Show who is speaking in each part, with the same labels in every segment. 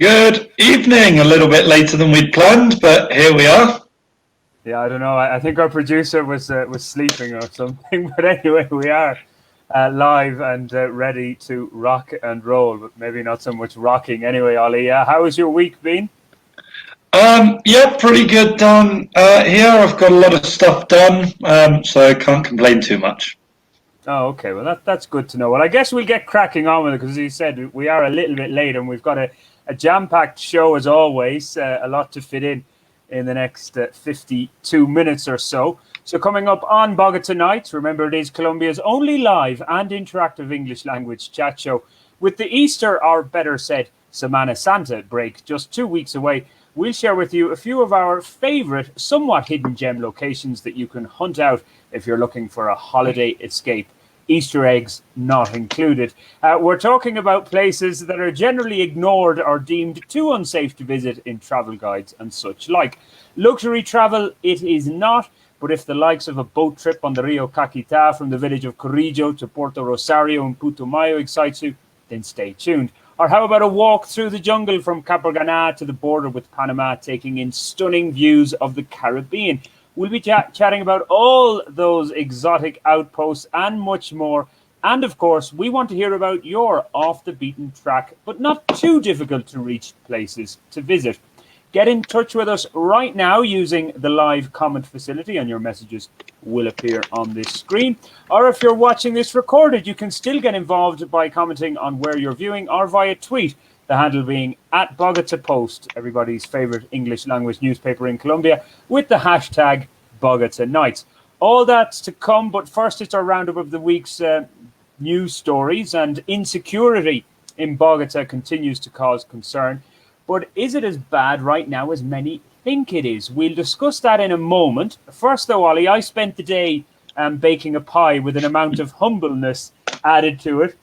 Speaker 1: Good evening. A little bit later than we'd planned, but here we are.
Speaker 2: Yeah, I don't know. I think our producer was sleeping or something. But anyway, we are live and ready to rock and roll, but maybe not so much rocking. Anyway, Ollie, how has your week been?
Speaker 1: Yeah, pretty good down here. I've got a lot of stuff done, so I can't complain too much.
Speaker 2: Oh, okay. Well, that's good to know. Well, I guess we'll get cracking on with it because, as you said, we are a little bit late and we've got a jam-packed show as always. A lot to fit in the next 52 minutes or so. So coming up on Bogotá Nights, remember it is Colombia's only live and interactive English language chat show. With the Easter, or better said, Semana Santa break just 2 weeks away, we'll share with you a few of our favourite, somewhat hidden gem locations that you can hunt out if you're looking for a holiday escape. Easter eggs not included. We're talking about places that are generally ignored or deemed too unsafe to visit in travel guides and such like. Luxury travel it is not, but if the likes of a boat trip on the Rio Caquetá from the village of Corrillo to Puerto Rosario and Putumayo excites you, then stay tuned. Or how about a walk through the jungle from Caquetá to the border with Panama, taking in stunning views of the Caribbean? We'll be chatting about all those exotic outposts and much more. And of course, we want to hear about your off the beaten track, but not too difficult to reach places to visit. Get in touch with us right now using the live comment facility, and your messages will appear on this screen. Or if you're watching this recorded, you can still get involved by commenting on where you're viewing or via tweet. The handle being at Bogotá Post, everybody's favorite English language newspaper in Colombia, with the hashtag Bogotá Nights. All that's to come, but first it's our roundup of the week's news stories. And insecurity in Bogotá continues to cause concern. But is it as bad right now as many think it is? We'll discuss that in a moment. First though, Ollie, I spent the day baking a pie with an amount of humbleness added to it.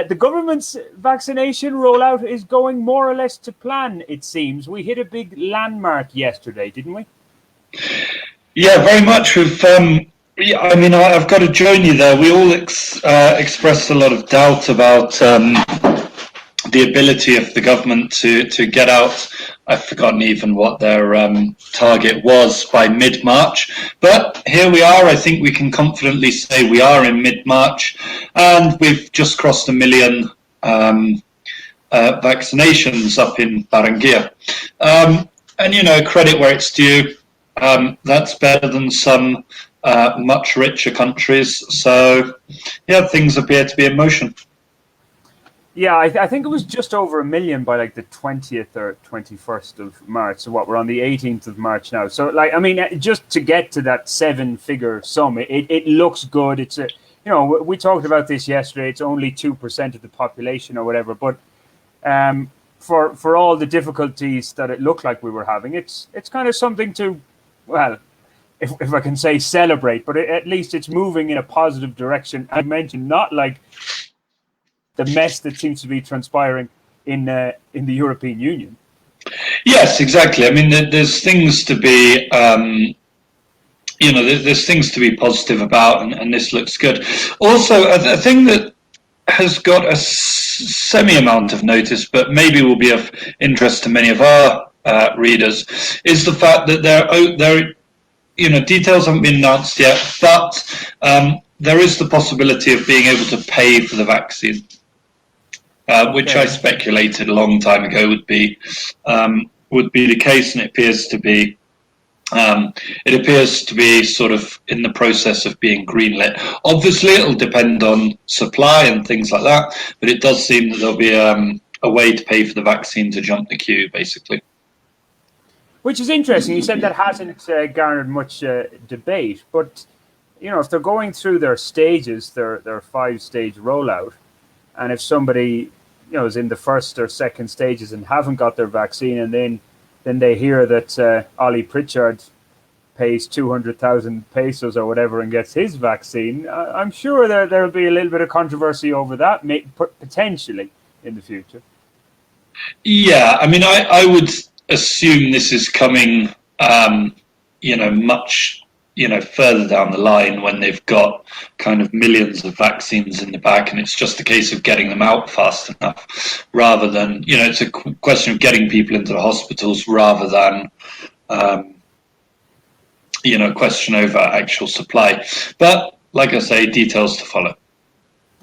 Speaker 2: The government's vaccination rollout is going more or less to plan, it seems. We hit a big landmark yesterday, didn't we?
Speaker 1: Yeah, very much. I've got to join you there. We all expressed a lot of doubt about the ability of the government to get out. I've forgotten even what their target was by mid-March. But here we are. I think we can confidently say we are in mid-March, and we've just crossed 1 million vaccinations up in Barranquilla. And, credit where it's due. That's better than some much richer countries. So, yeah, things appear to be in motion.
Speaker 2: Yeah, I think it was just over 1 million by like the 20th or 21st of March. So what, we're on the 18th of March now. So just to get to that 7-figure sum, it looks good. It's we talked about this yesterday. It's only 2% of the population or whatever. But for all the difficulties that it looked like we were having, it's kind of something to, well, if I can say celebrate, but at least it's moving in a positive direction. I mentioned not like the mess that seems to be transpiring in the European Union.
Speaker 1: Yes, exactly. I mean, there's things to be, there's things to be positive about, and this looks good. Also, a thing that has got a semi amount of notice, but maybe will be of interest to many of our readers, is the fact that there, details haven't been announced yet, but there is the possibility of being able to pay for the vaccine. Which I speculated a long time ago would be the case, and it appears to be sort of in the process of being greenlit. Obviously, it'll depend on supply and things like that, but it does seem that there'll be a way to pay for the vaccine to jump the queue, basically.
Speaker 2: Which is interesting. You said that hasn't garnered much debate, but if they're going through their stages, their 5-stage rollout. And if somebody, is in the first or second stages and haven't got their vaccine, and then they hear that Ollie Pritchard pays 200,000 pesos or whatever and gets his vaccine, I'm sure there'll be a little bit of controversy over that, potentially in the future.
Speaker 1: Yeah, I mean, I would assume this is coming, much further down the line when they've got kind of millions of vaccines in the bag, and it's just a case of getting them out fast enough, rather than, it's a question of getting people into the hospitals rather than, question over actual supply. But like I say, details to follow.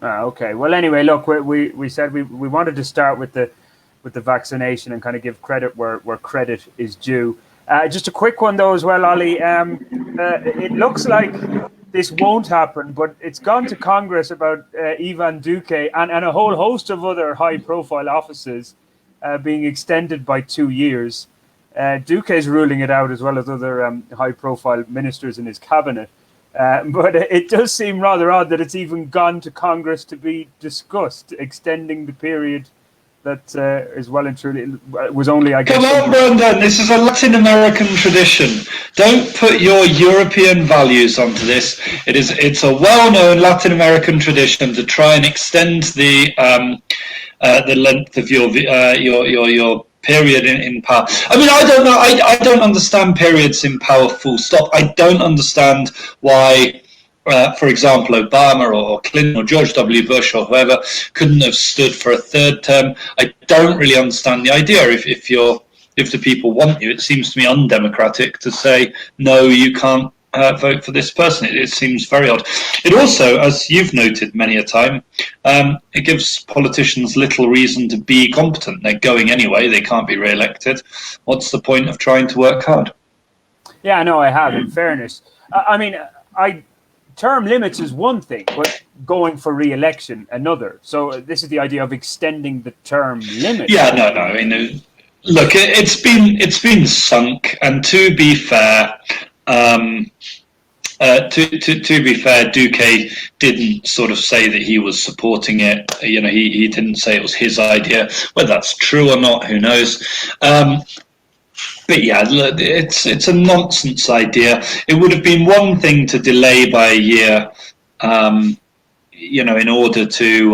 Speaker 2: Okay. Well, anyway, look, we said we wanted to start with the vaccination and kind of give credit where credit is due. Just a quick one, though, as well, Ollie. It looks like this won't happen, but it's gone to Congress about Ivan Duque and a whole host of other high-profile offices being extended by 2 years. Duque is ruling it out, as well as other high-profile ministers in his cabinet. But it does seem rather odd that it's even gone to Congress to be discussed, extending the period that is well and truly was only, I guess.
Speaker 1: Come on, Brendan, this is a Latin American tradition. Don't put your European values onto this. It's a well-known Latin American tradition to try and extend the length of your period in power. I mean, I don't know. I don't understand periods in power. Full stop. I don't understand why. For example, Obama or Clinton or George W. Bush or whoever couldn't have stood for a third term. I don't really understand the idea. If the people want you, it seems to me undemocratic to say no, you can't vote for this person. It seems very odd. It also, as you've noted many a time, it gives politicians little reason to be competent. They're going anyway. They can't be re-elected. What's the point of trying to work hard?
Speaker 2: Yeah, no, I have. In fairness, I mean, term limits is one thing, but going for re-election another. So this is the idea of extending the term limit.
Speaker 1: Yeah, no. I mean, look, it's been sunk, and to be fair, Duque didn't sort of say that he was supporting it. He didn't say it was his idea. Whether that's true or not, who knows? But yeah, it's a nonsense idea. It would have been one thing to delay by a year, in order to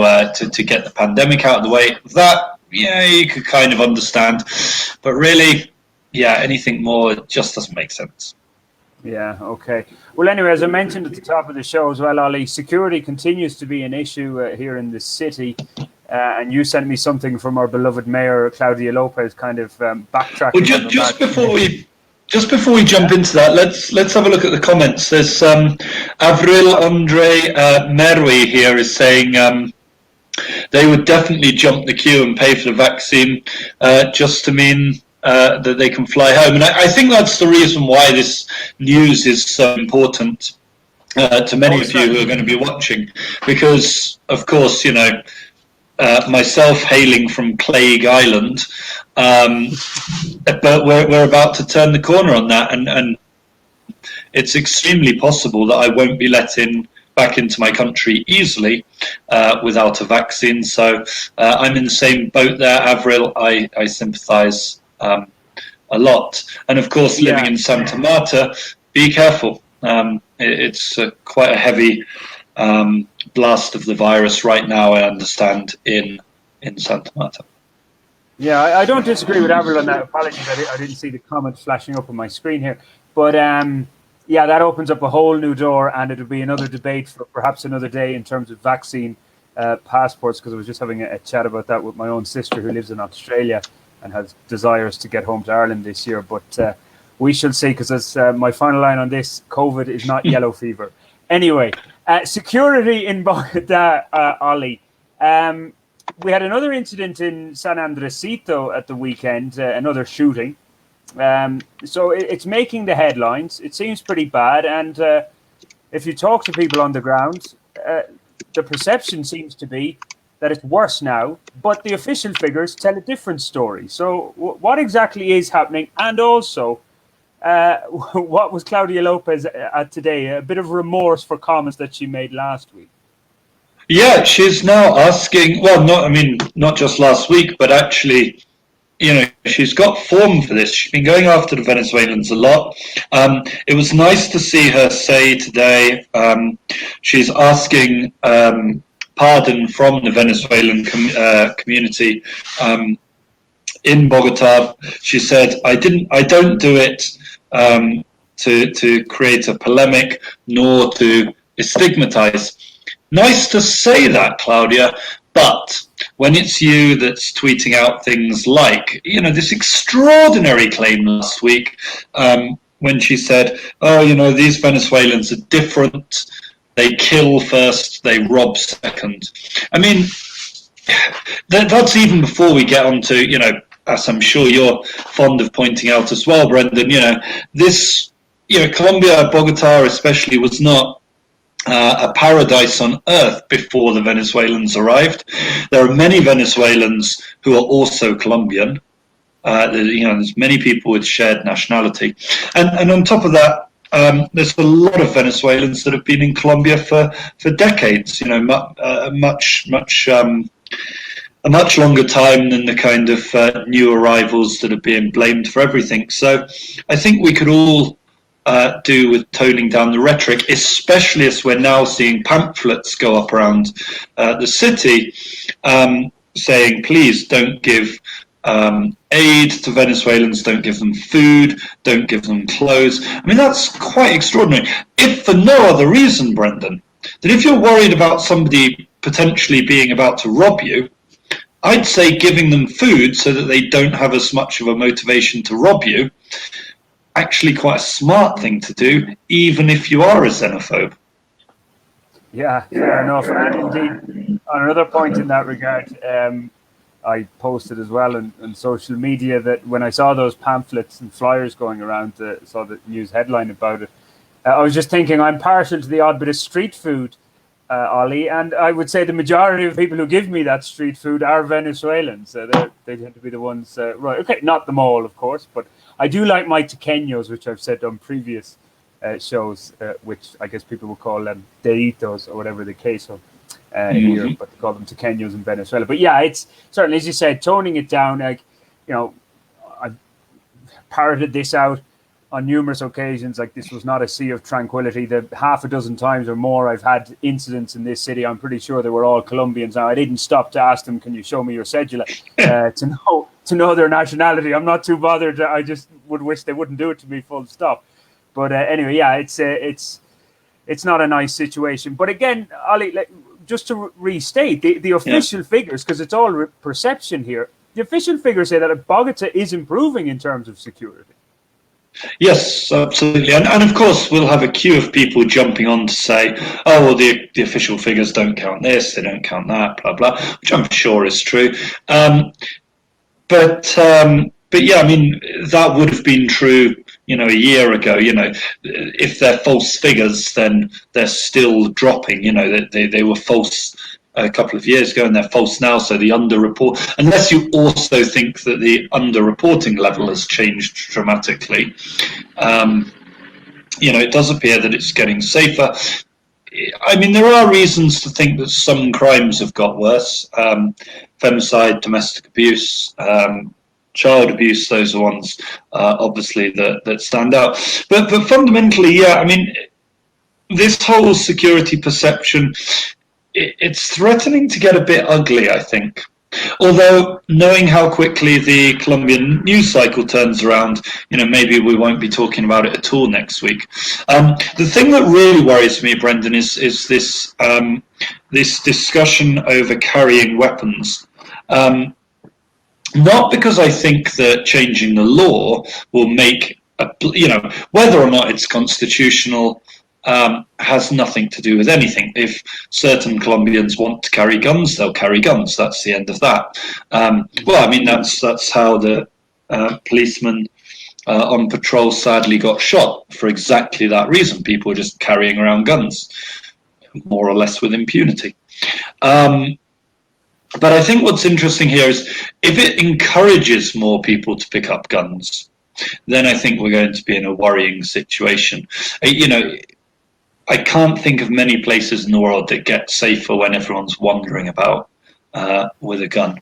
Speaker 1: get the pandemic out of the way. That, you could kind of understand. But really, anything more just doesn't make sense.
Speaker 2: Yeah, okay. Well, anyway, as I mentioned at the top of the show as well, Ollie, security continues to be an issue here in the city. And you sent me something from our beloved mayor, Claudia Lopez, kind of backtracking.
Speaker 1: Well, just before we jump into that, let's have a look at the comments. There's Avril Andre Merwi here is saying they would definitely jump the queue and pay for the vaccine just to mean that they can fly home. And I think that's the reason why this news is so important to many of you who are going to be watching, because, of course, myself hailing from Plague Island, but we're about to turn the corner on that, and it's extremely possible that I won't be let back into my country easily without a vaccine. So I'm in the same boat there, Avril. I sympathise a lot, and of course, living in Santa Marta, be careful. It's quite a heavy blast of the virus right now, I understand, in Santa Marta.
Speaker 2: Yeah, I don't disagree with Avril on that. Apologies, I didn't see the comment flashing up on my screen here. But that opens up a whole new door, and it'll be another debate for perhaps another day in terms of vaccine passports, because I was just having a chat about that with my own sister who lives in Australia and has desires to get home to Ireland this year. But we shall see, because as my final line on this, COVID is not yellow fever. Anyway, security in Bogotá, Ollie. We had another incident in San Andresito at the weekend, another shooting. So it's making the headlines. It seems pretty bad. And if you talk to people on the ground, the perception seems to be that it's worse now, but the official figures tell a different story. So what exactly is happening? And also, what was Claudia Lopez at today? A bit of remorse for comments that she made last week.
Speaker 1: Yeah, she's now asking, not just last week, but actually, she's got form for this. She's been going after the Venezuelans a lot. It was nice to see her say today she's asking pardon from the Venezuelan community in Bogotá. She said, I don't do it to create a polemic, nor to stigmatize. Nice to say that, Claudia, but when it's you that's tweeting out things like, this extraordinary claim last week, when she said, oh, these Venezuelans are different. They kill first, they rob second. I mean, that's even before we get on to, as I'm sure you're fond of pointing out as well, Brendan, this, Colombia, Bogotá especially, was not a paradise on earth before the Venezuelans arrived. There are many Venezuelans who are also Colombian. There's many people with shared nationality. And on top of that, there's a lot of Venezuelans that have been in Colombia for decades, a much longer time than the kind of new arrivals that are being blamed for everything. So I think we could all do with toning down the rhetoric, especially as we're now seeing pamphlets go up around the city saying, please don't give aid to Venezuelans, don't give them food, don't give them clothes. I mean, that's quite extraordinary. If for no other reason, Brendan, that if you're worried about somebody potentially being about to rob you, I'd say giving them food so that they don't have as much of a motivation to rob you, actually quite a smart thing to do, even if you are a xenophobe.
Speaker 2: Yeah, fair enough. And indeed, on another point in that regard, I posted as well on social media that when I saw those pamphlets and flyers going around, saw the news headline about it, I was just thinking I'm partial to the odd bit of street food, Ollie, and I would say the majority of people who give me that street food are Venezuelans. They tend to be the ones, right? Okay, not them all, of course, but I do like my tequeños, which I've said on previous shows, which I guess people would call them deditos or whatever the case of. Here, but they call them tequeños in Venezuela. But yeah, it's certainly, as you said, toning it down. Like, I've parroted this out on numerous occasions. Like, this was not a sea of tranquility. The half a dozen times or more I've had incidents in this city, I'm pretty sure they were all Colombians. Now, I didn't stop to ask them, can you show me your cedula, to know their nationality. I'm not too bothered. I just would wish they wouldn't do it to me, full stop. But anyway, yeah, it's not a nice situation. But again, Ollie, just to restate, the official figures, because it's all perception here, the official figures say that Bogotá is improving in terms of security.
Speaker 1: Yes, absolutely. And of course, we'll have a queue of people jumping on to say, oh, well, the official figures don't count this, they don't count that, blah, blah, which I'm sure is true. But yeah, I mean, that would have been true, a year ago. If they're false figures, then they're still dropping. They were false a couple of years ago, and they're false now. So the underreport, unless you also think that the underreporting level has changed dramatically, it does appear that it's getting safer. I mean, there are reasons to think that some crimes have got worse. Femicide, domestic abuse, child abuse, those are ones, obviously, that stand out. But fundamentally, yeah, I mean, this whole security perception, it's threatening to get a bit ugly, I think. Although, knowing how quickly the Colombian news cycle turns around, maybe we won't be talking about it at all next week. The thing that really worries me, Brendan, is this this discussion over carrying weapons. Not because I think that changing the law will make, whether or not it's constitutional has nothing to do with anything. If certain Colombians want to carry guns, they'll carry guns. That's the end of that. Well, I mean, that's how the policeman on patrol sadly got shot, for exactly that reason. People were just carrying around guns, more or less with impunity. But I think what's interesting here is if it encourages more people to pick up guns, then I think we're going to be in a worrying situation. I can't think of many places in the world that get safer when everyone's wandering about with a gun.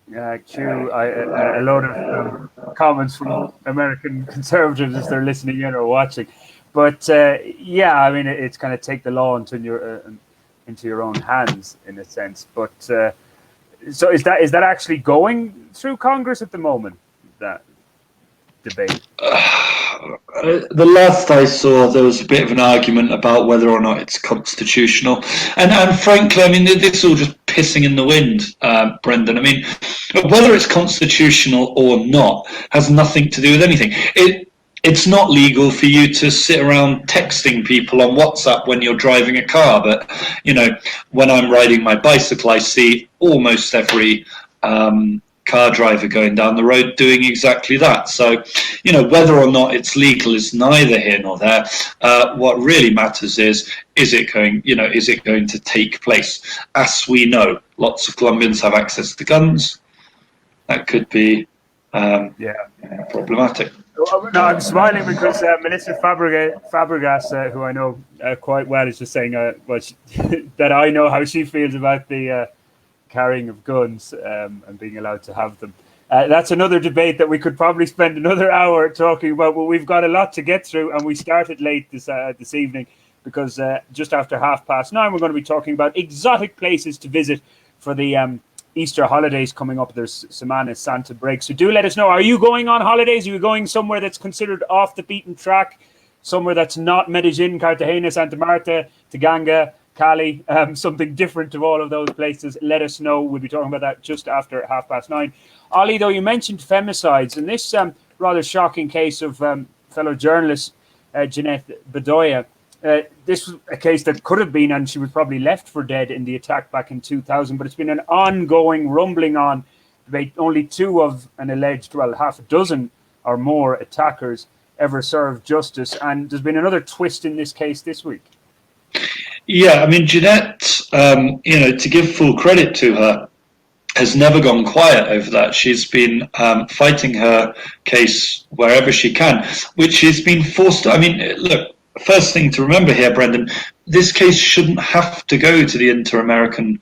Speaker 2: Yeah, true. A lot of comments from American conservatives as they're listening in or watching. But yeah, I mean, it's kind of take the law into your own hands in a sense. But so is that actually going through Congress at the moment, that debate?
Speaker 1: the last I saw, there was a bit of an argument about whether or not it's constitutional, and frankly, I mean, this is all just pissing in the wind, Brendan. I mean, whether it's constitutional or not has nothing to do with anything. It's not legal for you to sit around texting people on WhatsApp when you're driving a car, but when I'm riding my bicycle, I see almost every car driver going down the road doing exactly that. So, whether or not it's legal is neither here nor there. What really matters is it going to take place? As we know, lots of Colombians have access to guns. That could be problematic.
Speaker 2: No, I'm smiling because Melissa Fabregas, who I know quite well, is just saying that I know how she feels about the carrying of guns and being allowed to have them. That's another debate that we could probably spend another hour talking about, but we've got a lot to get through, and we started late this evening because just after 9:30 we're going to be talking about exotic places to visit for the Easter holidays coming up. There's Semana, Santa break. So do let us know. Are you going on holidays? Are you going somewhere that's considered off the beaten track? Somewhere that's not Medellin, Cartagena, Santa Marta, Taganga, Cali, something different to all of those places? Let us know. We'll be talking about that just after 9:30. Ollie, though, you mentioned femicides, and this rather shocking case of fellow journalist Jeanette Bedoya. This was a case that could have been, and she was probably left for dead in the attack back in 2000, but it's been an ongoing rumbling on debate. Only two of an alleged, half a dozen or more attackers ever served justice, and there's been another twist in this case this week.
Speaker 1: Yeah, I mean, Jeanette, to give full credit to her, has never gone quiet over that. She's been fighting her case wherever she can, which she's been forced to. I mean, look, first thing to remember here, Brendan, this case shouldn't have to go to the Inter-American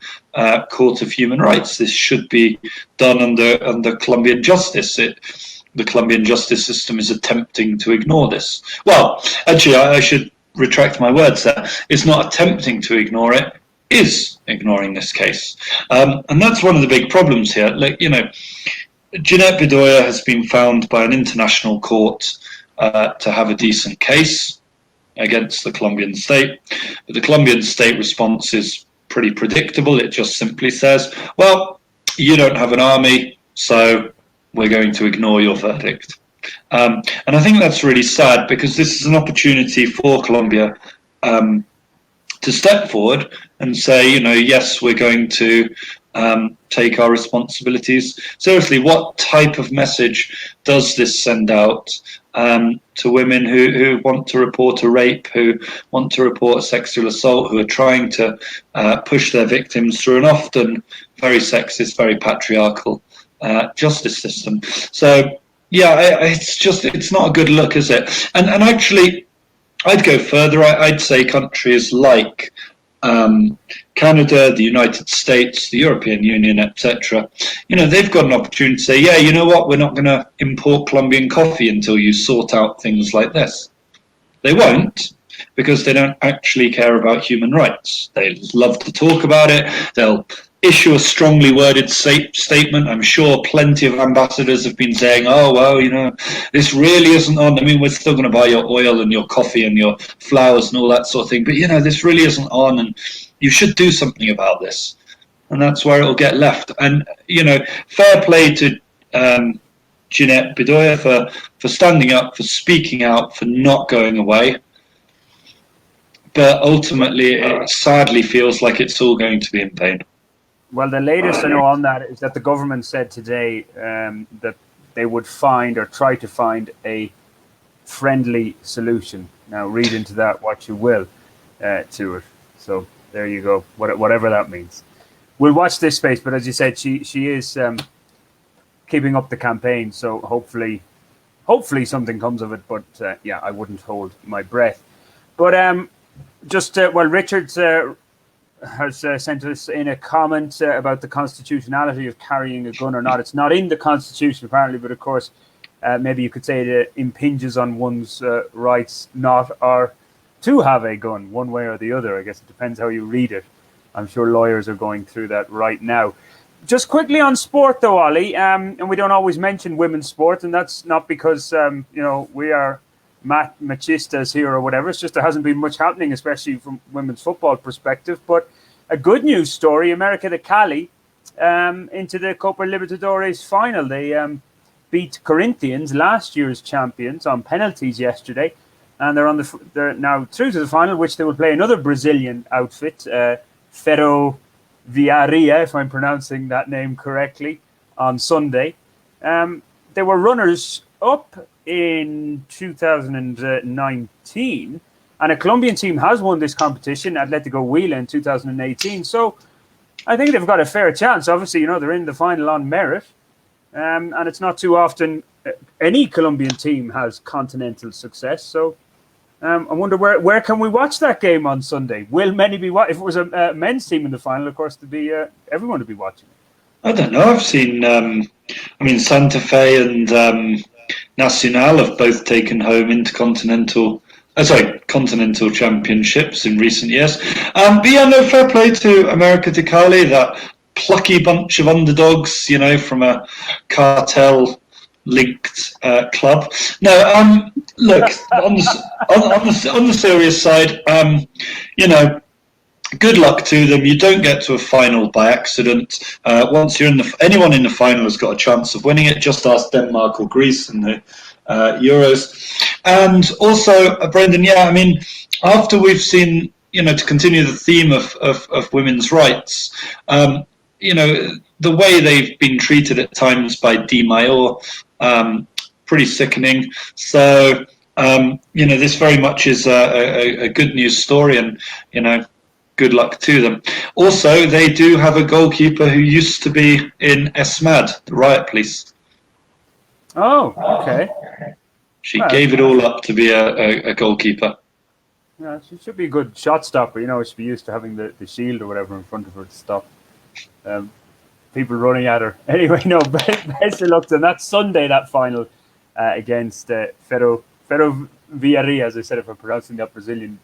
Speaker 1: Court of Human Rights. This should be done under Colombian justice. The Colombian justice system is attempting to ignore this. Well, actually, I should retract my words there. It's not attempting to ignore it, is ignoring this case. And that's one of the big problems here. Like, Jeanette Bedoya has been found by an international court to have a decent case against the Colombian state. But the Colombian state response is pretty predictable. It just simply says, well, you don't have an army, so we're going to ignore your verdict. And I think that's really sad, because this is an opportunity for Colombia to step forward and say, yes, we're going to take our responsibilities seriously. What type of message does this send out to women who want to report a rape, who want to report a sexual assault, who are trying to push their victims through an often very sexist, very patriarchal justice system? So, yeah, it's not a good look, is it? And actually, I'd go further. I'd say countries like Canada, the United States, the European Union, etc. They've got an opportunity to say, yeah, you know what, we're not going to import Colombian coffee until you sort out things like this. They won't, because they don't actually care about human rights. They love to talk about it. They'll issue a strongly worded statement. I'm sure plenty of ambassadors have been saying, oh, well, this really isn't on. I mean, we're still going to buy your oil and your coffee and your flowers and all that sort of thing. But, this really isn't on, and you should do something about this. And that's where it'll get left. And, fair play to Jeanette Bedoya for standing up, for speaking out, for not going away. But ultimately, it sadly feels like it's all going to be in vain.
Speaker 2: Well, the latest I know on that is that the government said today that they would find or try to find a friendly solution. Now, read into that what you will to it. So there you go, whatever that means. We'll watch this space, but as you said, she is keeping up the campaign. So hopefully something comes of it. But I wouldn't hold my breath. But Richard's has sent us in a comment about the constitutionality of carrying a gun or not. It's not in the Constitution, apparently, but of course, maybe you could say it impinges on one's rights not or to have a gun, one way or the other. I guess it depends how you read it. I'm sure lawyers are going through that right now. Just quickly on sport, though, Ollie, and we don't always mention women's sport, and that's not because we are machistas here or whatever. It's just there hasn't been much happening, especially from women's football perspective. But a good news story: America de Cali into the Copa Libertadores final. They beat Corinthians, last year's champions, on penalties yesterday, and they're now through to the final, which they will play another Brazilian outfit, Ferroviaria, if I'm pronouncing that name correctly, on Sunday. They were runners up in 2019, and a Colombian team has won this competition, Atletico Huila, in 2018. So I think they've got a fair chance. Obviously, they're in the final on merit, and it's not too often any Colombian team has continental success. So I wonder where can we watch that game on Sunday? Will many be watching? If it was a men's team in the final, of course, everyone would be watching it.
Speaker 1: I don't know. I've seen, Santa Fe and Nacional have both taken home continental championships in recent years. But yeah, no, fair play to America de Cali, that plucky bunch of underdogs, from a cartel-linked club. No, look, on the serious side, good luck to them. You don't get to a final by accident. Once you're anyone in the final has got a chance of winning it. Just ask Denmark or Greece in the Euros. And also, Brendan, after we've seen, to continue the theme of women's rights, the way they've been treated at times by Di Maio, pretty sickening. So, this very much is a good news story, and, good luck to them. Also, they do have a goalkeeper who used to be in ESMAD, the riot police.
Speaker 2: Oh, okay.
Speaker 1: She gave it all up to be a goalkeeper.
Speaker 2: Yeah, she should be a good shot stopper. She should be used to having the shield or whatever in front of her to stop people running at her. Anyway, no, best of luck to them. That's Sunday, that final against Ferroviaria, as I said, if I'm pronouncing that Brazilian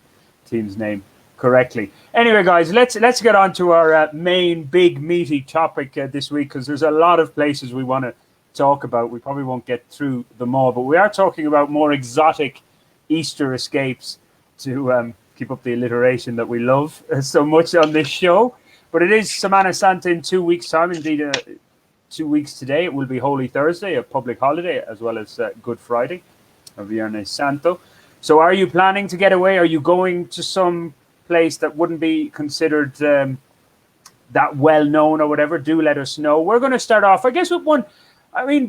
Speaker 2: team's name correctly. Anyway, guys, let's get on to our main big meaty topic this week, because there's a lot of places we want to talk about. We probably won't get through them all, but we are talking about more exotic Easter escapes to keep up the alliteration that we love so much on this show. But it is Semana Santa in 2 weeks' time. Indeed, 2 weeks today. It will be Holy Thursday, a public holiday, as well as Good Friday, Viernes Santo. So are you planning to get away? Are you going to some place that wouldn't be considered that well-known or whatever? Do let us know. We're going to start off, I guess, with one.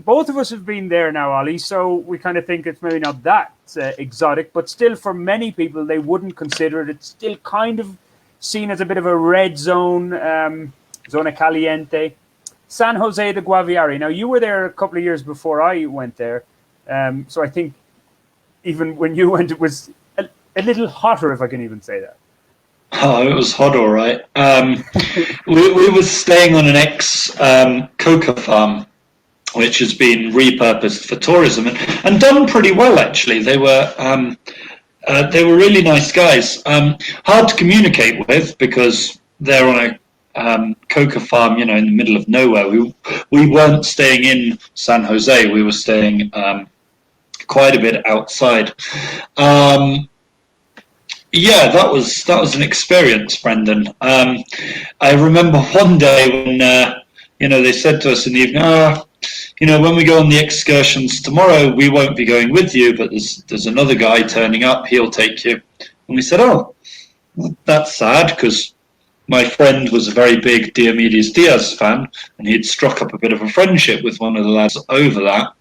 Speaker 2: Both of us have been there now, Ollie, so we kind of think it's maybe not that exotic, but still for many people, they wouldn't consider it. It's still kind of seen as a bit of a red zone, zona caliente. San Jose de Guaviare. Now, you were there a couple of years before I went there, so I think even when you went, it was a little hotter, if I can even say that.
Speaker 1: Oh, it was hot, all right. We were staying on an ex-coca farm, which has been repurposed for tourism and done pretty well, actually. They were really nice guys. Hard to communicate with because they're on a coca farm, in the middle of nowhere. We weren't staying in San Jose. We were staying quite a bit outside. Yeah, that was an experience, Brendan. I remember one day when they said to us in the evening, when we go on the excursions tomorrow, we won't be going with you, but there's another guy turning up, he'll take you. And we said, oh, that's sad, because my friend was a very big Diomedes Diaz fan, and he'd struck up a bit of a friendship with one of the lads over that.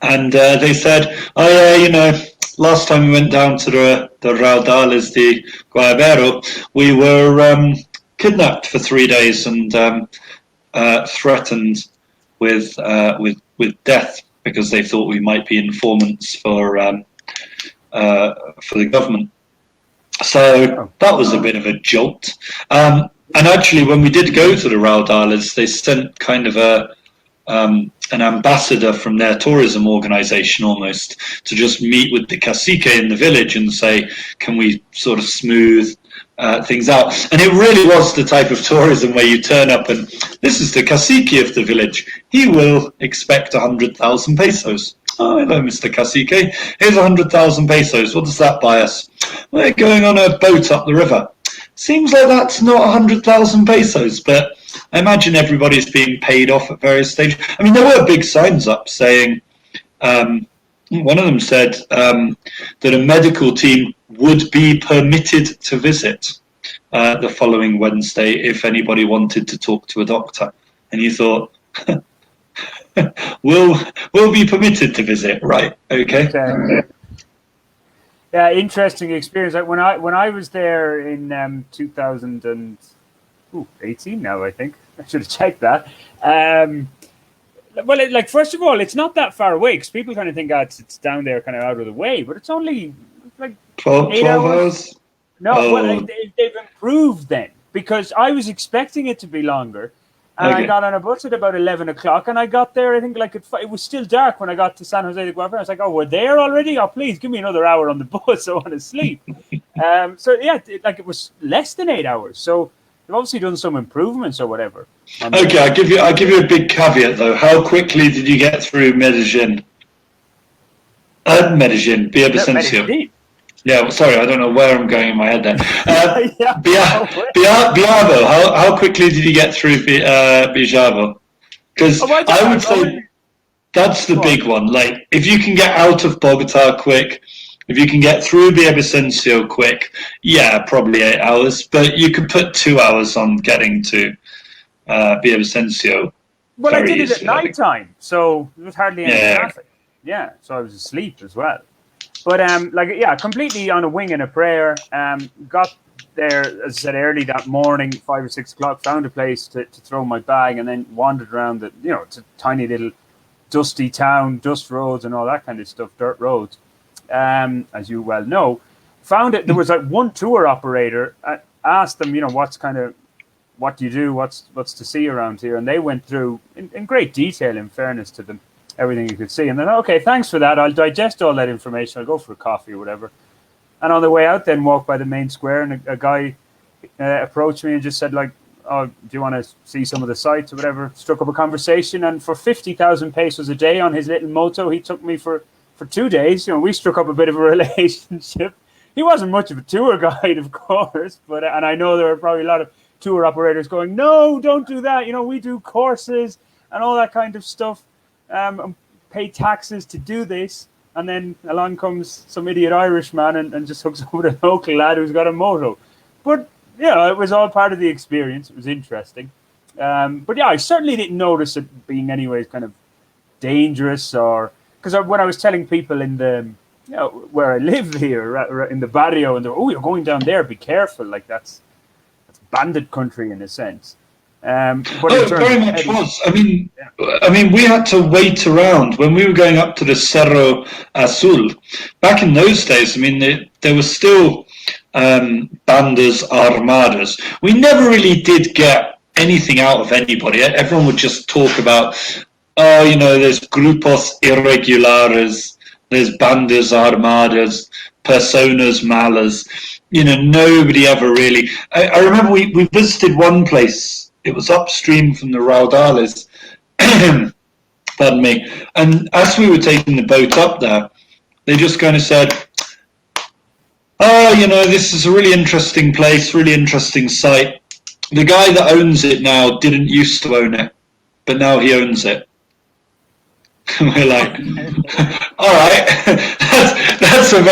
Speaker 1: And they said, oh yeah, last time we went down to the Raudales de Guayabero, we were kidnapped for 3 days and threatened with death because they thought we might be informants for the government. So that was a bit of a jolt. And actually, when we did go to the Raudales, they sent kind of an ambassador from their tourism organization almost to just meet with the cacique in the village and say, can we sort of smooth things out? And it really was the type of tourism where you turn up and this is the cacique of the village. He will expect 100,000 pesos. Oh, hello, Mr. Cacique. Here's 100,000 pesos. What does that buy us? We're going on a boat up the river. Seems like that's not 100,000 pesos, but I imagine everybody's being paid off at various stages. I mean, there were big signs up saying, one of them said that a medical team would be permitted to visit the following Wednesday if anybody wanted to talk to a doctor. And you thought, we'll be permitted to visit, right? Okay.
Speaker 2: Yeah, interesting experience. Like when I was there in 2018 now, I think I should have checked that. Well, like first of all, it's not that far away because people kind of think it's down there, kind of out of the way, but it's only like
Speaker 1: 12 hours.
Speaker 2: No, well, they've improved then because I was expecting it to be longer. And I got on a bus at about 11 o'clock, and I got there, I think, like it was still dark when I got to San Jose de Guatemala. I was like, oh, we're there already? Oh, please, give me another hour on the bus. I want to sleep. So, yeah, it was less than 8 hours. So they've obviously done some improvements or whatever.
Speaker 1: Okay, I'll give you a big caveat, though. How quickly did you get through Medellin? Villavicencio. Yeah, well, sorry, I don't know where I'm going in my head there. Biavo, how quickly did you get through Biavo? Because I would say that's the big one. Like, if you can get out of Bogotá quick, if you can get through Villavicencio quick, yeah, probably 8 hours. But you could put 2 hours on getting to Villavicencio.
Speaker 2: Well, I did it at night time, so there was hardly any traffic. Yeah, so I was asleep as well. But completely on a wing and a prayer. Got there, as I said, early that morning, 5 or 6 o'clock. Found a place to throw my bag, and then wandered around. It's a tiny little dusty town, dust roads, and all that kind of stuff, dirt roads, as you well know. Found it. There was like one tour operator. I asked them, what do you do? What's to see around here? And they went through in great detail. In fairness to them. Everything you could see. And then, okay, thanks for that. I'll digest all that information. I'll go for a coffee or whatever. And on the way out, then walked by the main square, and a guy approached me and just said, like, oh, do you want to see some of the sights or whatever? Struck up a conversation. And for 50,000 pesos a day on his little moto, he took me for 2 days. We struck up a bit of a relationship. He wasn't much of a tour guide, of course, and I know there were probably a lot of tour operators going, no, don't do that. We do courses and all that kind of stuff. And pay taxes to do this, and then along comes some idiot Irishman and just hooks up with a local lad who's got a moto. But it was all part of the experience. It was interesting. But I certainly didn't notice it being anyways kind of dangerous, or because when I was telling people in the where I live here in the barrio, and they're, oh, you're going down there, be careful, like that's bandit country in a sense. But
Speaker 1: very much was. I mean, we had to wait around when we were going up to the Cerro Azul. Back in those days, I mean, there were still bandas armadas. We never really did get anything out of anybody. Everyone would just talk about, there's grupos irregulares, there's bandas armadas, personas malas. Nobody ever really. I remember we visited one place. It was upstream from the Raudales, pardon me. And as we were taking the boat up there, they just kind of said, oh, this is a really interesting place, really interesting site. The guy that owns it now didn't used to own it, but now he owns it. We're like, all right, that's a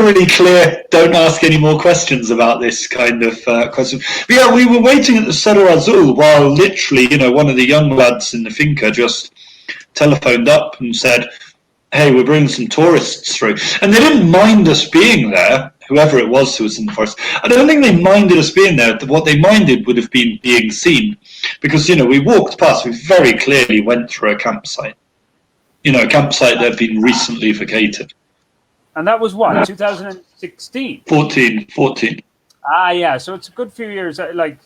Speaker 1: really clear. Don't ask any more questions about this kind of question. But yeah, we were waiting at the Cerro Azul while literally, one of the young lads in the finca just telephoned up and said, hey, we're bringing some tourists through. And they didn't mind us being there, whoever it was who was in the forest. I don't think they minded us being there. What they minded would have been being seen. Because, we walked past, we very clearly went through a campsite. A campsite that had been recently vacated.
Speaker 2: And that was what, 2016?
Speaker 1: 14.
Speaker 2: Ah, yeah, so it's a good few years,
Speaker 1: before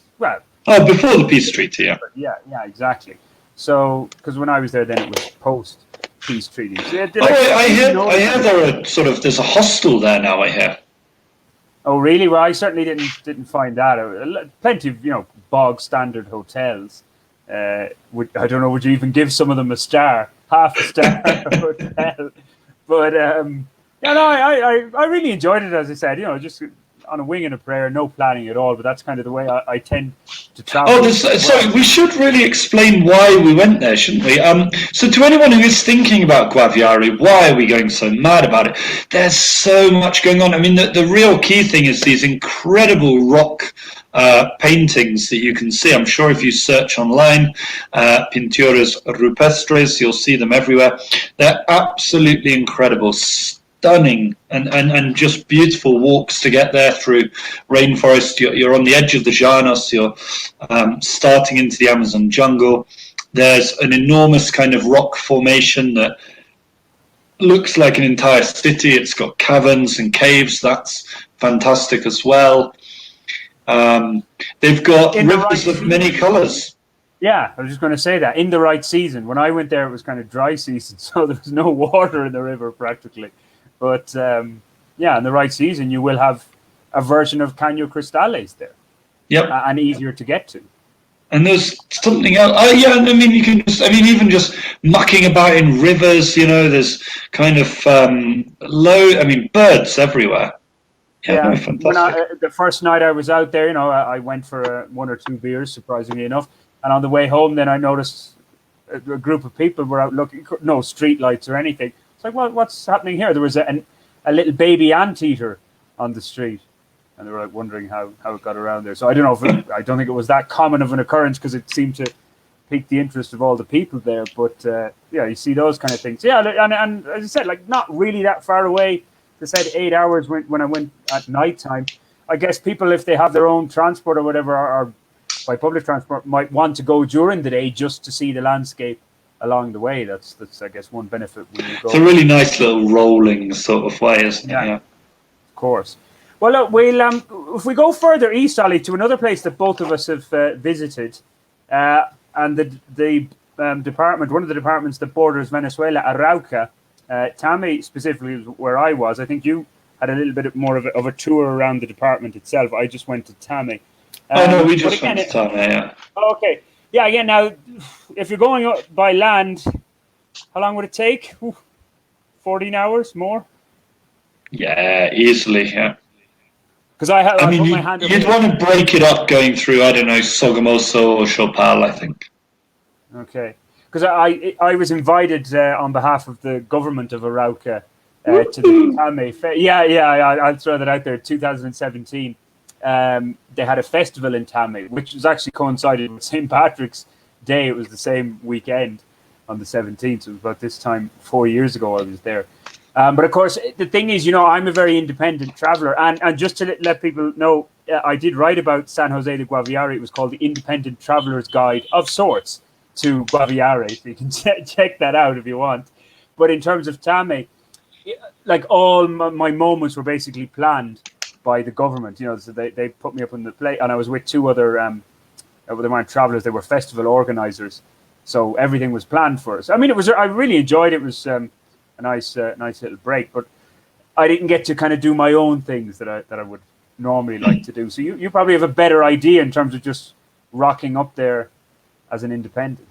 Speaker 1: the peace treaty, yeah.
Speaker 2: Yeah, exactly. So, because when I was there, then it was post peace treaty. So
Speaker 1: I hear there's a hostel there now, I hear.
Speaker 2: Oh, really? Well, I certainly didn't find that out. Plenty of, bog standard hotels. I don't know, would you even give some of them a star, half a star hotel? But I really enjoyed it, as I said, just on a wing and a prayer, no planning at all. But that's kind of the way I tend to travel.
Speaker 1: So we should really explain why we went there, shouldn't we? So to anyone who is thinking about Guaviare, why are we going so mad about it? There's so much going on. I mean, the real key thing is these incredible rock paintings that you can see. I'm sure if you search online, pinturas rupestres, you'll see them everywhere. They're absolutely incredible, stunning, and just beautiful walks to get there through rainforest. You're on the edge of the Llanos, you're starting into the Amazon jungle. There's an enormous kind of rock formation that looks like an entire city. It's got caverns and caves. That's fantastic as well. They've got rivers of many colors.
Speaker 2: Yeah, I was just going to say that. In the right season. When I went there, it was kind of dry season, so there was no water in the river practically. But in the right season, you will have a version of Caño Cristales there.
Speaker 1: Yep.
Speaker 2: And easier to get to.
Speaker 1: And there's something else. Even just mucking about in rivers, there's kind of birds everywhere. Yeah, fantastic.
Speaker 2: The first night I was out there, I went for 1 or 2 beers, surprisingly enough. And on the way home, then I noticed a group of people were out looking, no street lights or anything. It's like, well, what's happening here? There was a little baby anteater on the street, and they were like wondering how it got around there. So I don't know I don't think it was that common of an occurrence because it seemed to pique the interest of all the people there. But you see those kind of things. Yeah, and as I said, like not really that far away. They said 8 hours when I went at night time. I guess people, if they have their own transport or whatever, or by public transport, might want to go during the day just to see the landscape along the way. That's I guess one benefit when you go.
Speaker 1: It's a really nice little rolling sort of way, isn't it? Yeah,
Speaker 2: of course. Well, look, if we go further east, Ali, to another place that both of us have visited, and the department, one of the departments that borders Venezuela, Arauca. Tame specifically is where I was. I think you had a little bit more of a tour around the department itself. I just went to Tame.
Speaker 1: We just went to Tame, yeah.
Speaker 2: Okay. Yeah, again, now, if you're going by land, how long would it take? 14 hours more?
Speaker 1: Yeah, easily, yeah.
Speaker 2: Because I put my hand up.
Speaker 1: You'd want to break it up going through, I don't know, Sogamoso or Chaparral, I think.
Speaker 2: Okay. Because I was invited on behalf of the government of Arauca to the Tame Fair. I'll throw that out there. 2017, they had a festival in Tame, which was actually coincided with St. Patrick's Day. It was the same weekend on the 17th. It was about this time 4 years ago I was there. But of course, the thing is, I'm a very independent traveler. And just to let people know, I did write about San Jose de Guaviare. It was called the Independent Traveler's Guide of sorts to Guaviare, so you can check that out if you want. But in terms of Tame, like all my moments were basically planned by the government. So they put me up on the plane, and I was with 2 other. They weren't travelers; they were festival organizers. So everything was planned for us. I mean, I really enjoyed it. It was a nice little break, but I didn't get to kind of do my own things that I would normally like to do. So you probably have a better idea in terms of just rocking up there as an independent.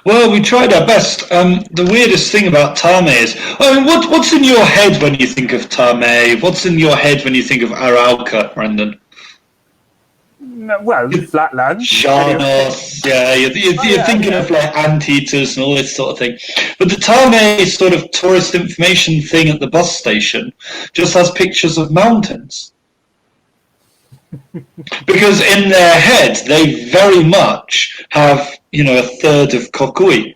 Speaker 1: Well, we tried our best. The weirdest thing about Tame is, what's in your head when you think of Tame? What's in your head when you think of Arauca, Brendan?
Speaker 2: Well, flatlands.
Speaker 1: Llanos, yeah. You're thinking of like anteaters and all this sort of thing. But the Tame sort of tourist information thing at the bus station just has pictures of mountains. Because in their head, they very much have, a third of Cocuy.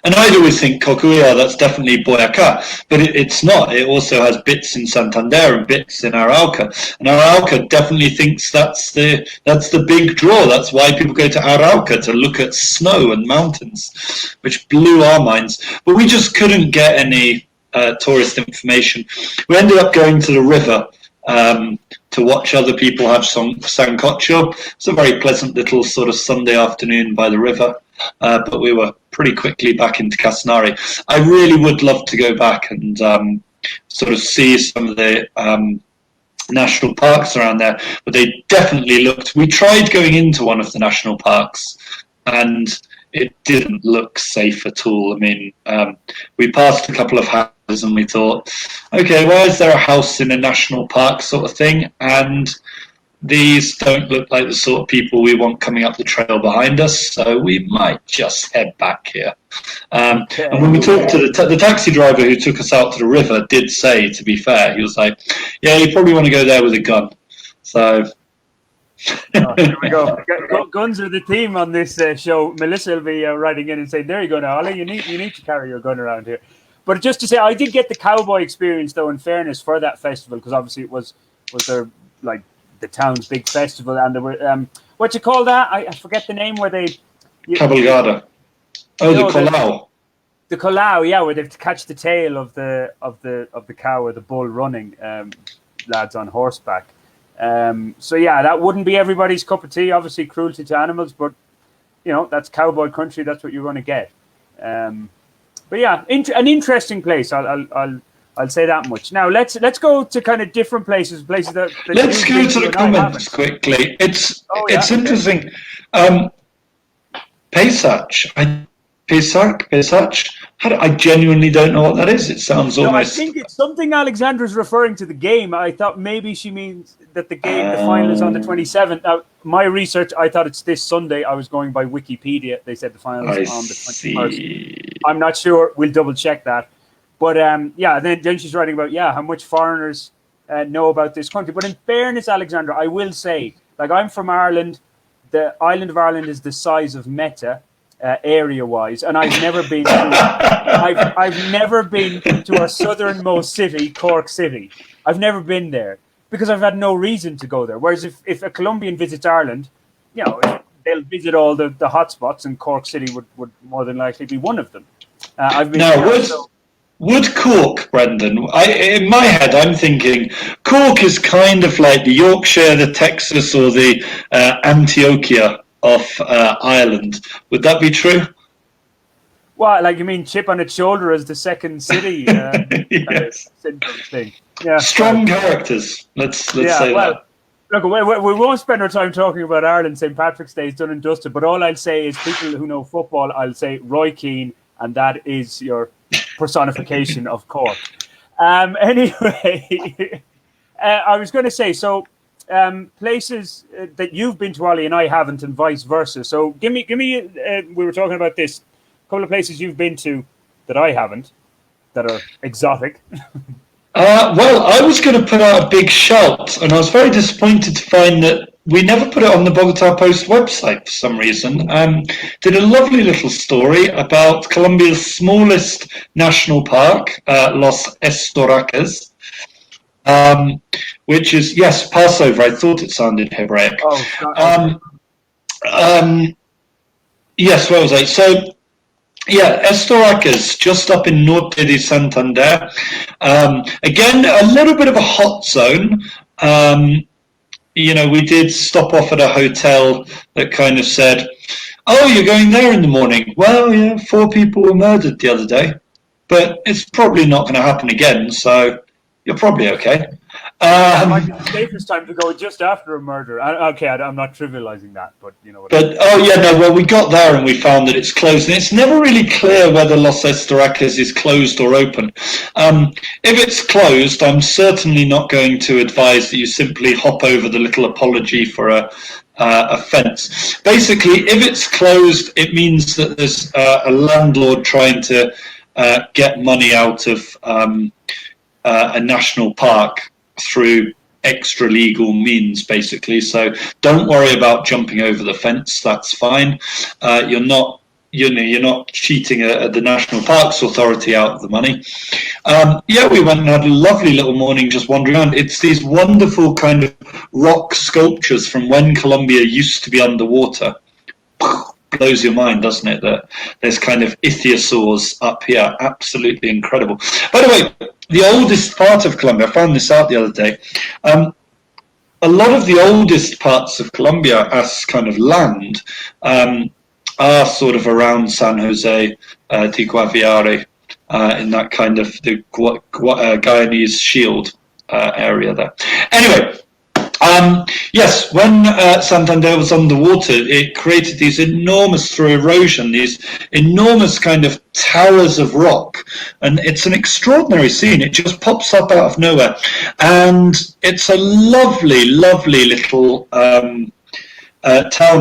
Speaker 1: And I'd always think Cocuy, that's definitely Boyacá, but it's not. It also has bits in Santander and bits in Arauca. And Arauca definitely thinks that's the big draw. That's why people go to Arauca, to look at snow and mountains, which blew our minds. But we just couldn't get any tourist information. We ended up going to the river to watch other people have sancocho. It's a very pleasant little sort of Sunday afternoon by the river, but we were pretty quickly back into Casanare. I really would love to go back and sort of see some of the national parks around there, but they definitely looked. We tried going into one of the national parks, and it didn't look safe at all. I mean, we passed a couple of houses and we thought, okay, why is there a house in a national park sort of thing? And these don't look like the sort of people we want coming up the trail behind us, so we might just head back here. And when we talked to the taxi driver who took us out to the river, did say, to be fair, he was like, yeah, you probably want to go there with a gun. So...
Speaker 2: Here we go. Guns are the theme on this show. Melissa will be writing in and saying, there you go now, Ollie, you need to carry your gun around here. But just to say, I did get the cowboy experience, though, in fairness, for that festival, because obviously it was their, like, the town's big festival, and there were what you call that? I forget the name where they
Speaker 1: cabalgada. Oh, no, the colao.
Speaker 2: The colao, yeah, where they have to catch the tail of the cow or the bull running, lads on horseback. So yeah, that wouldn't be everybody's cup of tea. Obviously, cruelty to animals, but you know, that's cowboy country. That's what you're going to get. But yeah, an interesting place. I'll say that much. Now let's go to kind of different places that
Speaker 1: let's go to the comments quickly. It's interesting. Pesach. I genuinely don't know what that is. It sounds almost...
Speaker 2: I think it's something Alexandra's referring to the game. I thought maybe she means that the game, the final is on the 27th. Now, my research, I thought it's this Sunday. I was going by Wikipedia. They said the final is on the 21st. I'm not sure. We'll double check that. But yeah, then she's writing about, how much foreigners know about this country. But in fairness, Alexandra, I will say, like, I'm from Ireland. The island of Ireland is the size of Meta. Area-wise, and I've never been to our southernmost city, Cork City. I've never been there because I've had no reason to go there. Whereas if a Colombian visits Ireland, you know, they'll visit all the hotspots, and Cork City would more than likely be one of them. I've been
Speaker 1: would Cork, Brendan? In my head, I'm thinking Cork is kind of like the Yorkshire, the Texas, or the Antioquia of Ireland. Would that be true?
Speaker 2: Well, like, you mean chip on its shoulder as the second city?
Speaker 1: Yes.
Speaker 2: Thing. Yeah.
Speaker 1: Strong characters. Let's say that.
Speaker 2: Look, we won't spend our time talking about Ireland. St. Patrick's Day is done and dusted. But all I'll say is, people who know football, I'll say Roy Keane, and that is your personification of Cork. Anyway, I was going to say, so places that you've been to, Ollie, and I haven't, and vice versa. So give me. We were talking about this. A couple of places you've been to that I haven't, that are exotic.
Speaker 1: Well, I was going to put out a big shout, and I was very disappointed to find that we never put it on the Bogotá Post website for some reason. Did a lovely little story about Colombia's smallest national park, Los Estoracas, which is, yes, Passover. I thought it sounded Hebraic. Yes, what was I? So, yeah, Estoracas, just up in Norte de Santander. Again, a little bit of a hot zone. You know, we did stop off at a hotel that kind of said, oh, you're going there in the morning. Well, yeah, 4 people were murdered the other day, but it's probably not going to happen again, so you're probably okay.
Speaker 2: It might be the safest time to go just after a murder. Okay, I'm not trivializing that, but you know what I mean.
Speaker 1: Well, we got there and we found that it's closed, and it's never really clear whether Los Estoracas is closed or open. If it's closed, I'm certainly not going to advise that you simply hop over the little apology for a fence. Basically, if it's closed, it means that there's a landlord trying to get money out of a national park through extra legal means, basically. So don't worry about jumping over the fence. That's fine. You're not cheating the National Parks Authority out of the money. We went and had a lovely little morning just wandering around. It's these wonderful kind of rock sculptures from when Colombia used to be underwater. Blows your mind, doesn't it, that there's kind of ichthyosaurs up here. Absolutely incredible. By the way, the oldest part of Colombia, I found this out the other day, a lot of the oldest parts of Colombia as kind of land are sort of around San Jose, Guaviare, in that kind of the Guyanese Shield area there. Anyway, Yes, when Santander was underwater, it created these enormous, through erosion, these enormous kind of towers of rock. And it's an extraordinary scene. It just pops up out of nowhere. And it's a lovely, lovely little town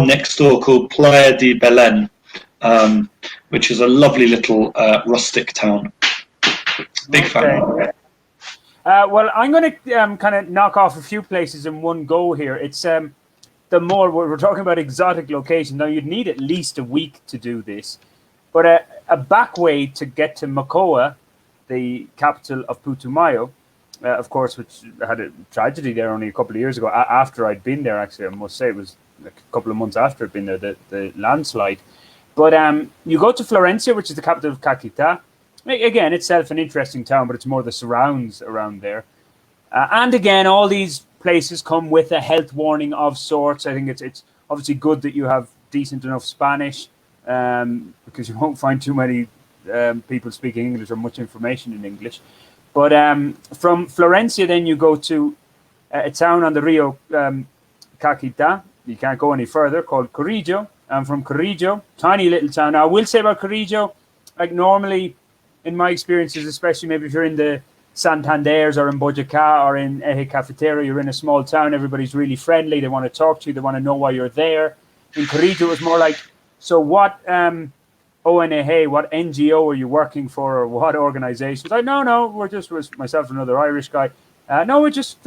Speaker 1: next door called Playa de Belén, which is a lovely little rustic town. Big fan.
Speaker 2: Well, I'm going to kind of knock off a few places in one go here. It's the more we're talking about exotic locations. Now, you'd need at least a week to do this, but a back way to get to Mocoa, the capital of Putumayo, of course, which had a tragedy there only a couple of years ago. After I'd been there, actually, I must say it was a couple of months after I'd been there, the landslide. But you go to Florencia, which is the capital of Caquetá. Again, itself an interesting town, but it's more the surrounds around there. And again, all these places come with a health warning of sorts. I think it's obviously good that you have decent enough Spanish, because you won't find too many people speaking English or much information in English. But from Florencia, then you go to a town on the Rio Caquetá. You can't go any further, called Corrillo. And from Corrillo, tiny little town. Now, I will say about Corrillo, like normally, in my experiences, especially maybe if you're in the Santanders or in Boyacá or in Eje Cafetero, you're in a small town, everybody's really friendly, they want to talk to you, they want to know why you're there. In Corrillo, it was more like, so what ONG, what NGO are you working for, or what organization? It's like, no, we're just, myself and another Irish guy. No, we're just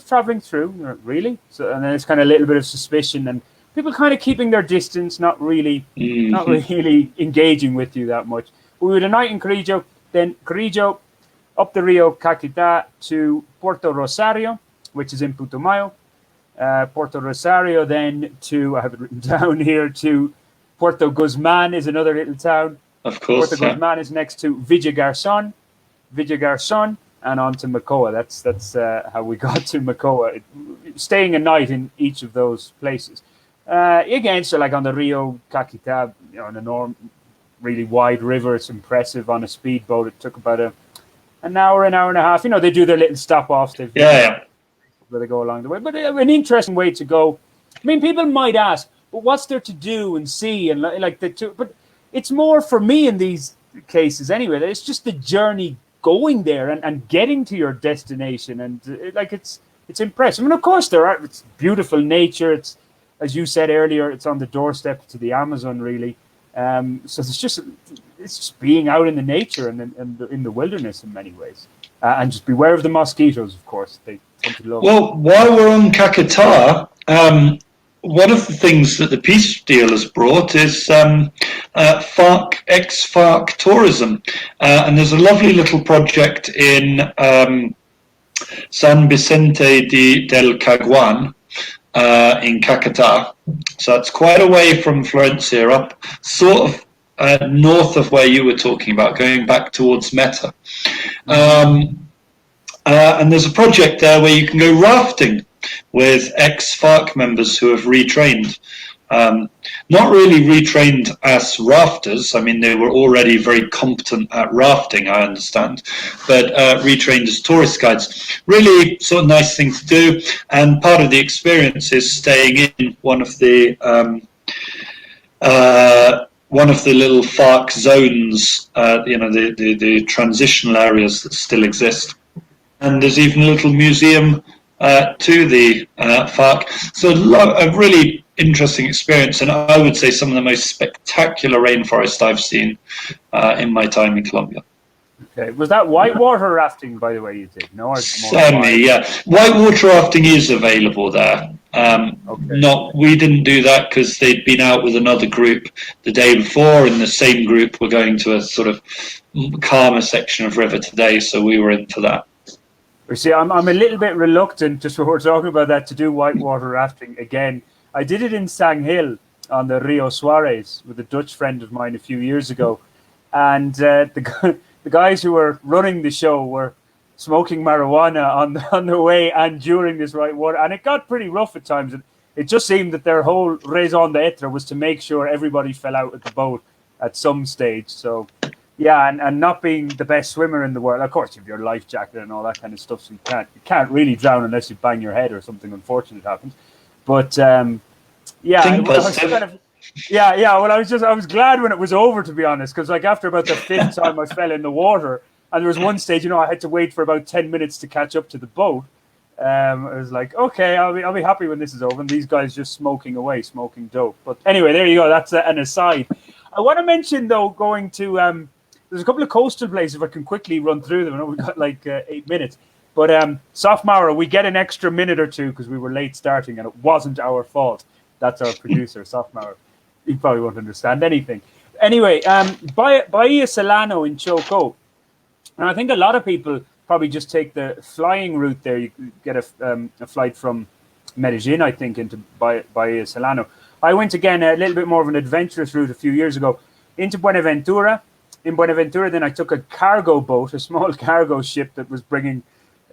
Speaker 2: traveling through. Really? So, and then it's kind of a little bit of suspicion and people kind of keeping their distance, not really engaging with you that much. We had a night in Corrillo, then Corrillo, up the Rio Caquetá to Puerto Rosario, which is in Putumayo. Puerto Rosario, then to, I have it written down here, to Puerto Guzman is another little town.
Speaker 1: Of course.
Speaker 2: Puerto Guzman is next to Villagarcon, and on to Mocoa. That's how we got to Mocoa. Staying a night in each of those places. Again, so like on the Rio Caquetá, on a really wide river, it's impressive. On a speedboat, it took about an hour and a half. They do their little stop-offs. Where they go along the way. But an interesting way to go. I mean, people might ask, but what's there to do and see? And but it's more for me in these cases anyway. It's just the journey going there and getting to your destination. And it's impressive. I mean, of course, it's beautiful nature. It's, as you said earlier, it's on the doorstep to the Amazon, really. So it's just being out in the nature and in the wilderness in many ways. And just beware of the mosquitoes, of course. They tend to love.
Speaker 1: Well, while we're on Caquetá, one of the things that the peace deal has brought is ex-FARC tourism. And there's a lovely little project in San Vicente del Caguán, in Caquetá. So it's quite away from Florencia, up sort of north of where you were talking about, going back towards Meta. And there's a project there where you can go rafting with ex-FARC members who have retrained. Not really retrained as rafters. I mean, they were already very competent at rafting, I understand, but retrained as tourist guides. Really sort of nice thing to do. And part of the experience is staying in one of the little FARC zones, the transitional areas that still exist. And there's even a little museum to the FARC. So a really interesting experience, and I would say some of the most spectacular rainforest I've seen in my time in Colombia.
Speaker 2: Okay, was that whitewater rafting, by the way, you did? No,
Speaker 1: certainly, yeah. Whitewater rafting is available there. We didn't do that because they'd been out with another group the day before, and the same group were going to a sort of calmer section of river today, so we were in for that.
Speaker 2: You see, I'm a little bit reluctant, just when we're talking about that, to do whitewater rafting again. I did it in Sangil on the Rio Suarez with a Dutch friend of mine a few years ago. And the guys who were running the show were smoking marijuana on the way and during this whitewater. And it got pretty rough at times. It just seemed that their whole raison d'etre was to make sure everybody fell out of the boat at some stage. So Yeah, and not being the best swimmer in the world. Of course, you have your life jacket and all that kind of stuff, so you can't really drown unless you bang your head or something unfortunate happens. But yeah, I was kind of, yeah. Well, I was glad when it was over, to be honest, because like after about the fifth time I fell in the water, and there was one stage, I had to wait for about 10 minutes to catch up to the boat. I was like, okay, I'll be happy when this is over. And these guys just smoking away, smoking dope. But anyway, there you go. That's an aside. I want to mention though, going to there's a couple of coastal places, if I can quickly run through them. I know we've got like 8 minutes. But Softmara, we get an extra minute or two because we were late starting, and it wasn't our fault. That's our producer, Softmara. He probably won't understand anything. Anyway, Bahia Solano in Chocó. And I think a lot of people probably just take the flying route there. You get a flight from Medellin, I think, into Bahia Solano. I went again a little bit more of an adventurous route a few years ago into Buenaventura. In Buenaventura, then I took a cargo boat, a small cargo ship that was bringing,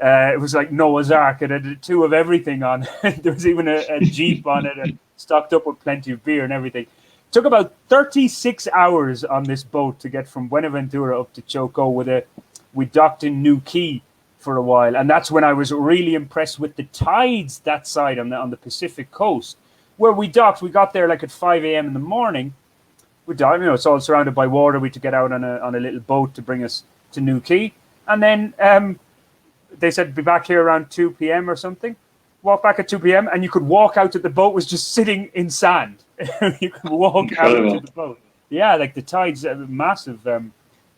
Speaker 2: it was like Noah's Ark. It had two of everything on. There was even a Jeep on it and stocked up with plenty of beer and everything. It took about 36 hours on this boat to get from Buenaventura up to Chocó. We docked in New Quay for a while. And that's when I was really impressed with the tides that side on the Pacific coast. Where we docked, we got there like at 5 a.m. in the morning. We dive, it's all surrounded by water. We had to get out on a little boat to bring us to New Quay. And then they said, be back here around 2 p.m. or something. Walk back at 2 p.m. and you could walk out to the boat was just sitting in sand. You could walk out to the boat. Yeah, like the tides, massive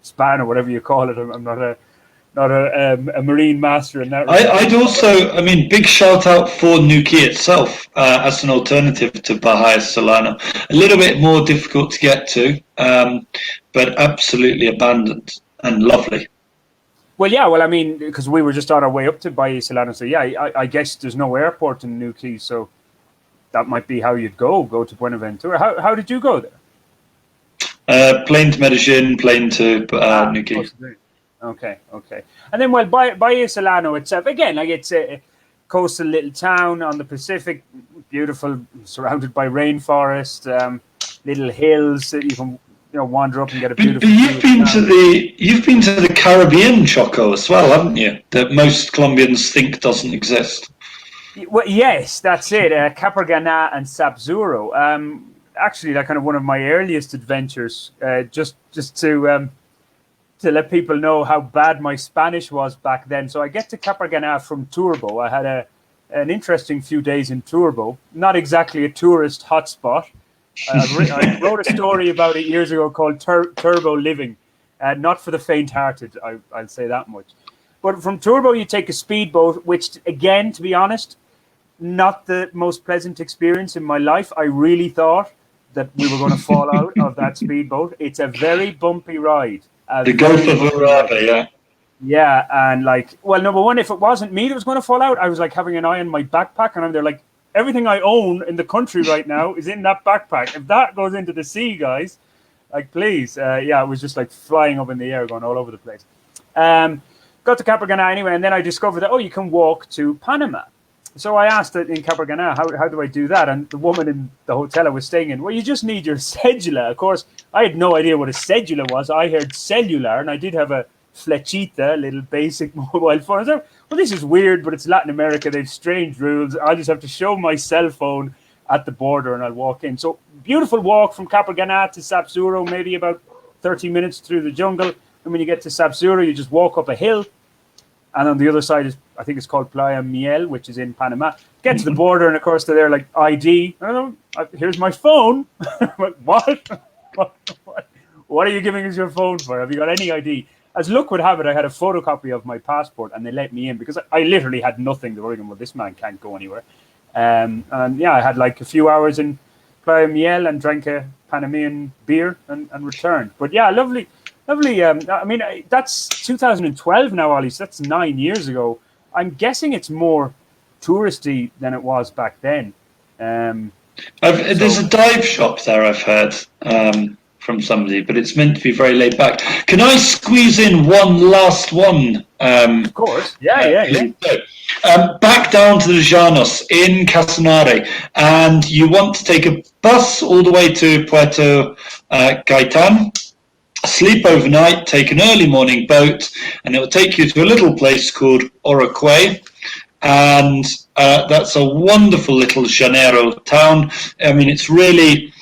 Speaker 2: span or whatever you call it. I'm not a marine master in that.
Speaker 1: I'd also, big shout out for New Quay itself as an alternative to Bahia Solano. A little bit more difficult to get to, but absolutely abandoned and lovely.
Speaker 2: Well, yeah, because we were just on our way up to Bahia Solano, so yeah, I guess there's no airport in New Quay, so that might be how you'd go to Buenaventura. How did you go
Speaker 1: there? Plane to Medellin, plane to New Quay.
Speaker 2: Okay. And then, Bahia Solano itself, again, like it's a coastal little town on the Pacific, beautiful, surrounded by rainforest, little hills that you can wander up and get a beautiful.
Speaker 1: But you've been to the Caribbean Chocó as well, haven't you? That most Colombians think doesn't exist.
Speaker 2: Well, yes, that's it. Capurganá and Sapzuro. Actually, like kind of one of my earliest adventures, just to let people know how bad my Spanish was back then. So I get to Capurganá from Turbo. I had an interesting few days in Turbo. Not exactly a tourist hotspot. I wrote a story about it years ago called Turbo Living. Not for the faint-hearted, I'll say that much. But from Turbo, you take a speedboat, which, again, to be honest, not the most pleasant experience in my life. I really thought that we were going to fall out of that speedboat. It's a very bumpy ride.
Speaker 1: The Gulf of Arauca, yeah.
Speaker 2: Yeah, and number one, if it wasn't me that was going to fall out, I was like having an eye on my backpack, and I'm there like, everything I own in the country right now is in that backpack. If that goes into the sea, guys, like, please. It was just like flying up in the air, going all over the place. Got to Capurganá anyway, and then I discovered that, you can walk to Panama. So I asked in Capurganá, how do I do that? And the woman in the hotel I was staying in, well, you just need your cedula. Of course, I had no idea what a cedula was. I heard cellular, and I did have a flechita, a little basic mobile phone. I was like, well, this is weird, but it's Latin America. They have strange rules. I'll just have to show my cell phone at the border, and I'll walk in. So beautiful walk from Capurganá to Sapzuro, maybe about 30 minutes through the jungle. And when you get to Sapzuro, you just walk up a hill. And on the other side is, I think it's called Playa Miel, which is in Panama. Get to the border, and of course they're there like ID. I don't know, here's my phone. What? What are you giving us your phone for? Have you got any ID? As luck would have it, I had a photocopy of my passport, and they let me in because I literally had nothing. They were going, well, this man can't go anywhere. And yeah, I had like a few hours in Playa Miel and drank a Panamanian beer and returned. But yeah, lovely. That's 2012 now, Ollie. So that's 9 years ago. I'm guessing it's more touristy than it was back then.
Speaker 1: There's a dive shop there, I've heard from somebody, but it's meant to be very laid back. Can I squeeze in one last one?
Speaker 2: Of course. Yeah.
Speaker 1: Back down to the Llanos in Casanare, and you want to take a bus all the way to Puerto Gaitán. sleep overnight, take an early morning boat, and it will take you to a little place called Arauca. And that's a wonderful little Janeiro town. I mean, it's really,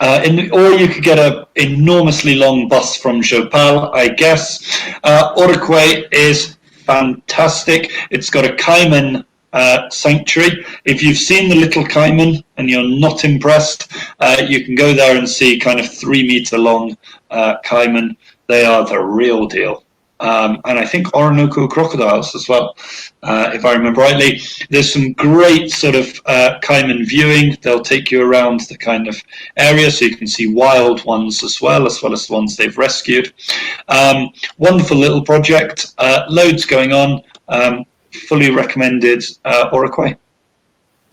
Speaker 1: or you could get an enormously long bus from Chaparral, I guess. Arauca is fantastic. It's got a caiman sanctuary. If you've seen the little caiman and you're not impressed, you can go there and see kind of 3-meter long caiman. They are the real deal. And I think Orinoco crocodiles as well, if I remember rightly. There's some great sort of caiman viewing. They'll take you around the kind of area so you can see wild ones as well as the ones they've rescued. Wonderful little project, loads going on. Fully recommended Arauca.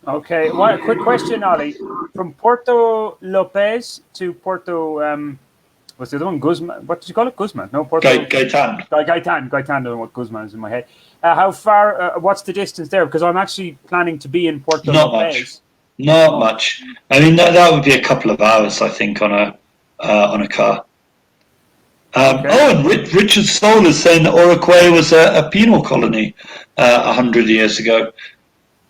Speaker 2: Okay, well, quick question, Ali. From Puerto Lopez to Puerto... what's the other one? Guzman. What did you call it? Guzman? No, Puerto.
Speaker 1: Gaitan.
Speaker 2: Gaitan. I don't know what Guzman is in my head. How far? What's the distance there? Because I'm actually planning to be in Puerto Lopez.
Speaker 1: Not much. I mean, that would be a couple of hours, I think, on a car. Okay. Oh, and Richard Stoll is saying that Arauca was a penal colony 100 years ago.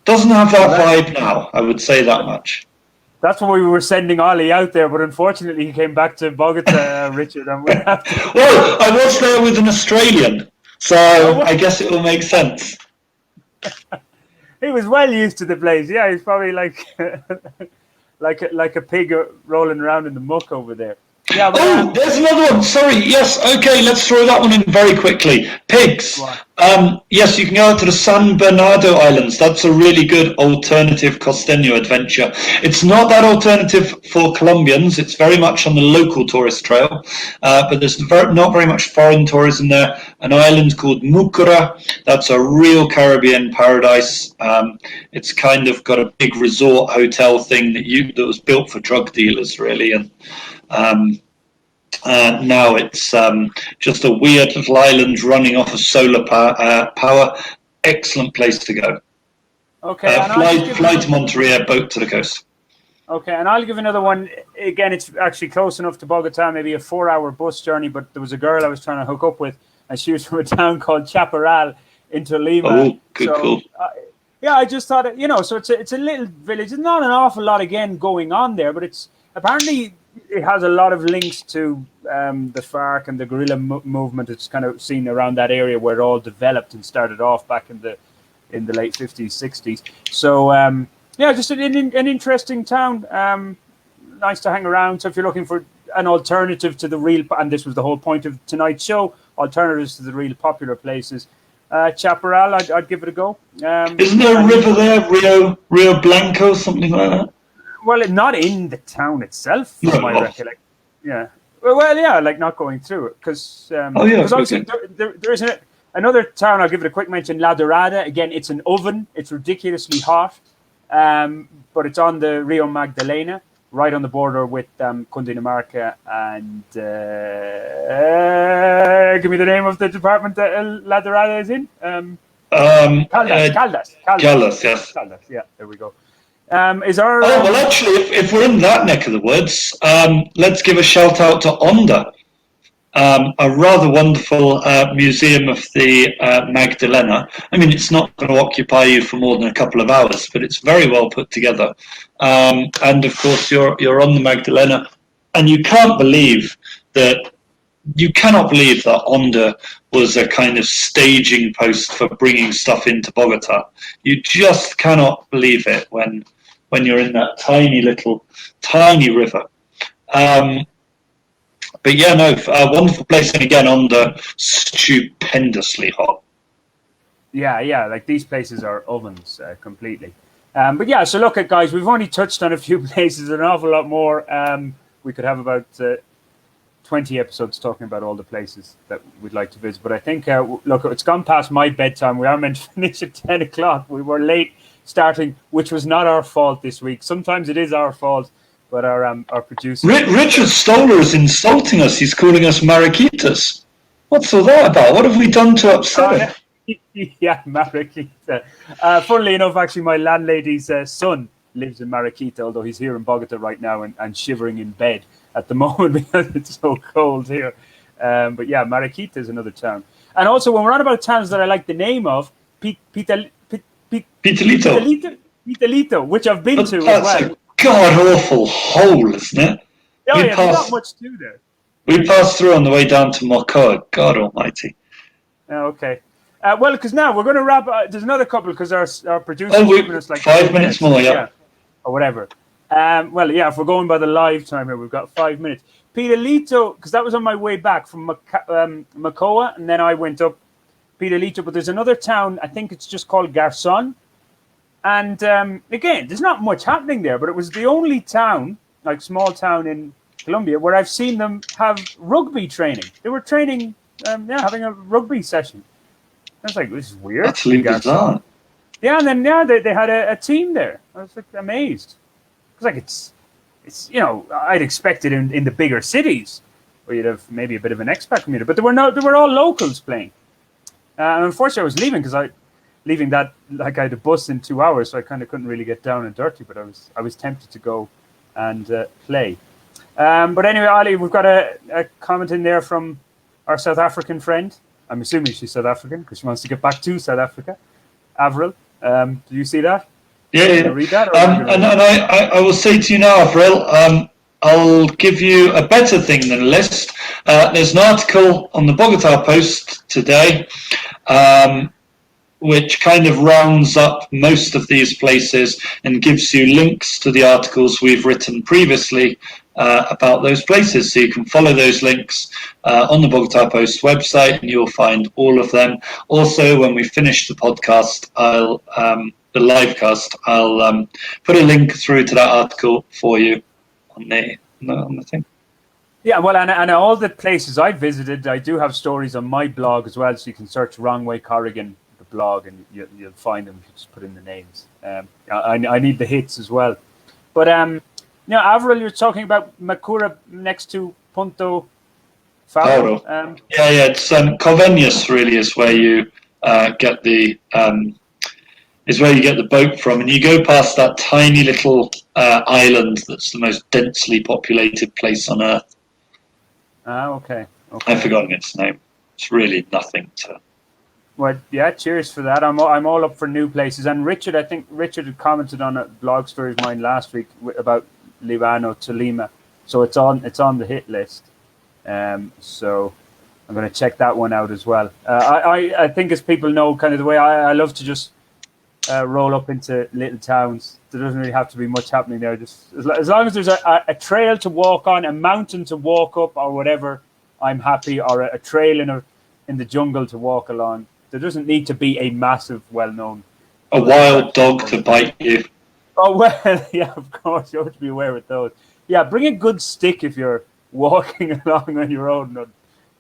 Speaker 1: Doesn't have that vibe now. I would say that much.
Speaker 2: That's when we were sending Ollie out there, but unfortunately he came back to Bogotá, Richard. And
Speaker 1: well, I was there with an Australian, so I guess it will make sense.
Speaker 2: He was well used to the place. Yeah, he's probably like like a pig rolling around in the muck over there. Yeah, but,
Speaker 1: there's another one. Sorry. Yes. Okay. Let's throw that one in very quickly. Pigs. Yes, you can go out to the San Bernardo Islands. That's a really good alternative costeño adventure. It's not that alternative for Colombians. It's very much on the local tourist trail, but there's not very much foreign tourism there. An island called Mucura. That's a real Caribbean paradise. It's kind of got a big resort hotel thing that was built for drug dealers, really, and now it's just a weird little island running off of solar power. Excellent place to go.
Speaker 2: Okay.
Speaker 1: Fly to Monterrey, boat to the coast.
Speaker 2: Okay, and I'll give another one. Again, it's actually close enough to Bogotá, maybe a 4-hour bus journey, but there was a girl I was trying to hook up with, and she was from a town called Chaparral in Tolima.
Speaker 1: Oh, cool.
Speaker 2: Yeah, I just thought, so it's a little village. There's not an awful lot, again, going on there, but it's apparently... It has a lot of links to the FARC and the guerrilla movement. It's kind of seen around that area where it all developed and started off back in the late 50s, 60s. So, just an interesting town. Nice to hang around. So if you're looking for an alternative to the real, and this was the whole point of tonight's show, alternatives to the real popular places, Chaparral, I'd give it a go.
Speaker 1: Isn't there a river there, Rio Blanco, something like that?
Speaker 2: Well, not in the town itself, from my recollection. Yeah. Well, yeah, like not going through it. Because obviously there is another town, I'll give it a quick mention, La Dorada. Again, it's an oven. It's ridiculously hot. But it's on the Rio Magdalena, right on the border with Cundinamarca and... give me the name of the department that La Dorada is in. Caldas,
Speaker 1: yes.
Speaker 2: Caldas, yeah, there we go. Well,
Speaker 1: actually, if we're in that neck of the woods, let's give a shout out to Onda, a rather wonderful museum of the Magdalena. I mean, it's not going to occupy you for more than a couple of hours, but it's very well put together. And of course, you're on the Magdalena, and you cannot believe that Onda was a kind of staging post for bringing stuff into Bogotá. You just cannot believe it when you're in that tiny river. But yeah, no, a wonderful place, and again, Onda, stupendously hot.
Speaker 2: Yeah, like these places are ovens completely. But yeah, so look at guys, we've only touched on a few places, an awful lot more. We could have about 20 episodes talking about all the places that we'd like to visit. But I think, look, it's gone past my bedtime. We are meant to finish at 10 o'clock. We were late starting, which was not our fault this week. Sometimes it is our fault, but our producer...
Speaker 1: Richard Stoller is insulting us. He's calling us Mariquitas. What's all that about? What have we done to upset him?
Speaker 2: Yeah, Mariquita. Funnily enough, actually, my landlady's son lives in Mariquita, although he's here in Bogotá right now and shivering in bed at the moment because it's so cold here. But yeah, Mariquita is another town. And also, when we're on about towns that I like the name of,
Speaker 1: Pitalito.
Speaker 2: Pitalito, which I've been to as
Speaker 1: That's
Speaker 2: well.
Speaker 1: a god-awful hole, isn't it?
Speaker 2: Oh, yeah, there's not much to there.
Speaker 1: We passed through on the way down to Chocó. God almighty.
Speaker 2: Oh, okay. Well, because now we're going to wrap. There's another couple because our producer giving us like
Speaker 1: 5 minutes more, yeah.
Speaker 2: Or whatever. Well, yeah, if we're going by the live time here, we've got 5 minutes. Pitalito, because that was on my way back from Macoa, and then I went up Pitalito. But there's another town, I think it's just called Garzon. And again, there's not much happening there, but it was the only town, like small town in Colombia, where I've seen them have rugby training. They were training, having a rugby session. I was like, this is weird.
Speaker 1: That's bizarre.
Speaker 2: Yeah, and then they had a team there. I was like amazed. It's like it's I'd expect it in the bigger cities where you'd have maybe a bit of an expat community, but there were all locals playing. And unfortunately, I was leaving because I had a bus in 2 hours, so I kind of couldn't really get down and dirty. But I was tempted to go and play. But anyway, Ali, we've got a comment in there from our South African friend. I'm assuming she's South African because she wants to get back to South Africa. Avril, do you see that?
Speaker 1: Yeah.
Speaker 2: Read that?
Speaker 1: And I will say to you now, Avril, I'll give you a better thing than a list. There's an article on the Bogotá Post today, which kind of rounds up most of these places and gives you links to the articles we've written previously about those places. So you can follow those links on the Bogotá Post website and you'll find all of them. Also, when we finish the podcast, the live cast, I'll put a link through to that article for you on the thing.
Speaker 2: Yeah, well, and all the places I visited, I do have stories on my blog as well, so you can search Wrong Way Corrigan, the blog, and you'll find them if you just put in the names. I need the hits as well. But, Avril, you're talking about Macura next to Punto Faro.
Speaker 1: Yeah, it's Convenios really is where you get the boat from, and you go past that tiny little island that's the most densely populated place on Earth.
Speaker 2: Okay.
Speaker 1: I've forgotten its name. It's really nothing to.
Speaker 2: Well, yeah, cheers for that. I'm all up for new places. And Richard, I think Richard had commented on a blog story of mine last week about Libano to Lima, so it's on the hit list. So I'm going to check that one out as well. I think, as people know, kind of the way I love to just roll up into little towns. There doesn't really have to be much happening there. Just as long as there's a trail to walk on, a mountain to walk up, or whatever, I'm happy. Or a trail in the jungle to walk along. There doesn't need to be a massive, well-known.
Speaker 1: A wild dog to bite you.
Speaker 2: Oh well, yeah, of course you have to be aware of those. Yeah, bring a good stick if you're walking along on your own on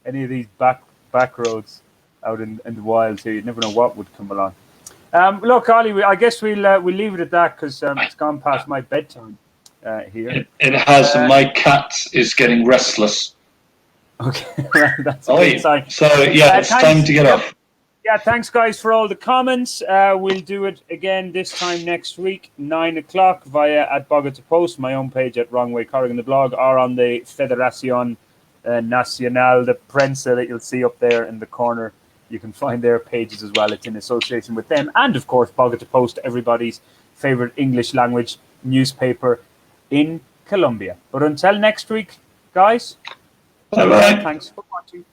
Speaker 2: any of these back roads out in the wild here. You never know what would come along. Look, Ollie, I guess we'll leave it at that because it's gone past my bedtime here.
Speaker 1: It has, and my cat is getting restless.
Speaker 2: Okay, well, that's a good sign.
Speaker 1: So, yeah, it's time to get off.
Speaker 2: Yeah, thanks, guys, for all the comments. We'll do it again this time next week, 9 o'clock, via at Bogotá Post, my own page at Wrong Way Corrigan, the blog, or on the Federación Nacional de Prensa that you'll see up there in the corner. You can find their pages as well. It's in association with them. And, of course, Bogotá Post, everybody's favorite English language newspaper in Colombia. But until next week, guys,
Speaker 1: bye-bye.
Speaker 2: Thanks for watching.